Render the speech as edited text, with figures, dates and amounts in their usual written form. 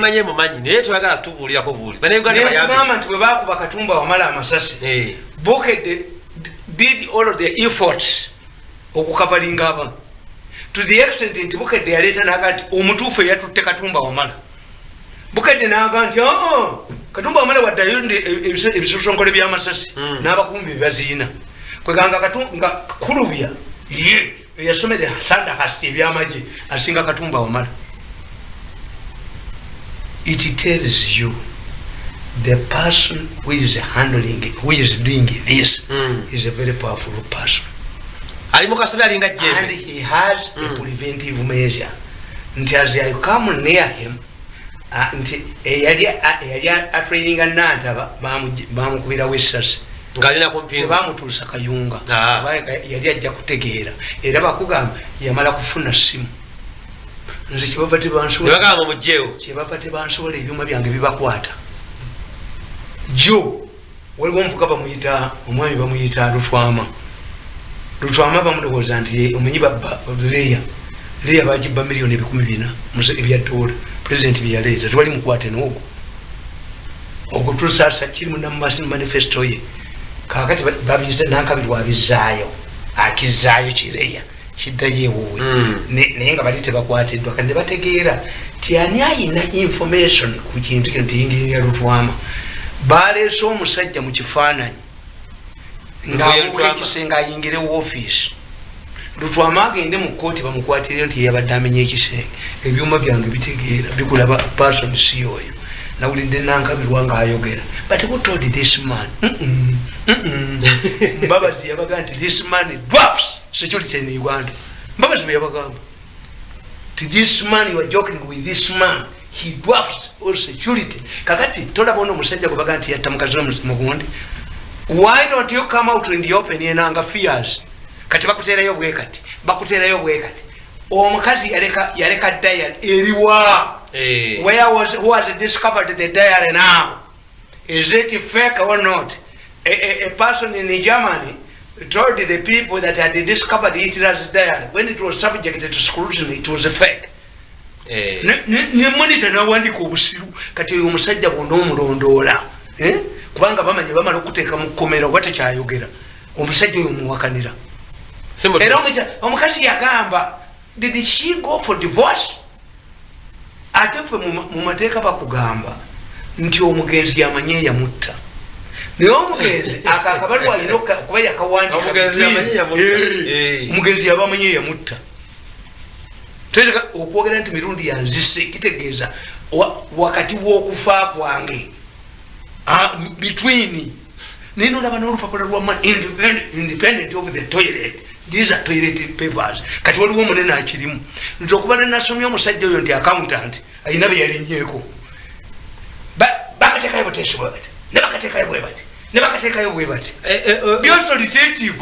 manye mumanyi naye twagala tubuulirako buuli banegamba nti bwe bakuba Katumba Wamala amasasi Bukedde did all of the efforts okukabalinga abantu to the extent nti Bukedde yaleeta naga nti omutuufu eyatutte Katumba Wamala Bukedde naga nti Katumba Wamala waddayo ebisosonkole by'amasasi n'abakumbi bebaziina kweganga Katumba Kulubya ye yasomere Sandhurst ebyamagye asinga Katumba Wamala. It tells you the person who is handling it, who is doing this is a very powerful person. And he has a preventive measure. Until as I come near him, training a nata, Bamukubira Wissers. Tebamutuusa Kayunga yali ajja kutegeera era bakugamba yamala kufuna simu nze kyebava tebansobola ebyuma byange bibakwata jo waliwo omuvuka bamuyita omwami bamuyita Lutwama bamulowooza nti omanyi leya bagibba miliyoni 400 ebya dola pulezidenti byeyaleeta tewali mukwate n'ogwo ogwo tusaasa kirimu manifesto ye kakati babiyita nankabirwa abizaayo akizaayo kireya kiddayo ewuwe naye nga bali tebakwatiddwa kandi bategeera ti ani ayina information ku kintu kino tiyingirira Lutwama baleese omusajja mu kifaananyi ng'abuuka ekisenga ayingire woofiisi Lutwama agende mu kkooti bamukwatirire nti yabadde amenya ekisenge ebyuma byange bitegeera bikulaba person si oyo nawulidde nankabirwa ng'ayogera but who told this man Mbabazi yabaga nti this man dwarfs security in Uganda. Mbabazi yabagamba ti this man, you are joking with this man, he dwarfs all security. Kakati tolabona omusajja gwe baga nti yatta mukazi mugundi. Why don't you come out in the open yenanga fears? Kati bakuteerayo bwe kati omukazi yaleka diary eriwa who has discovered the diary now? Is it fake or not? A person in Germany told the people that had discovered Hitler's diary when it was subjected to scrutiny, it was a fake. Monitor nawandika obusiru kati oyo omusajja bonna omulondoola kubanga bamanya bamala okuteeka mu kkomera oba tekyayogera omusajja oyo muwakanira era omukazi yagamba did she go for divorce? Ate ffe mu mateeka bakugamba nti omugenzi yamanye yamutta naye omugenzi akabalwa alina okuba yakawandika omugenzi yaba amanye yamutta teteka okwogera nti mirundi yanzise kitegeeza wakati w'okufa kwange between nino olaba n'olupapula lwa independent of the toilet. These are toilet papers. Kati waliwo omunene akirimu nti okuba ne nasomya omusajja oyo nti accountant ayina bye yalinnyeko bakateekayo buteshibwe bati ne bakateekayo bwe bati byosolo detective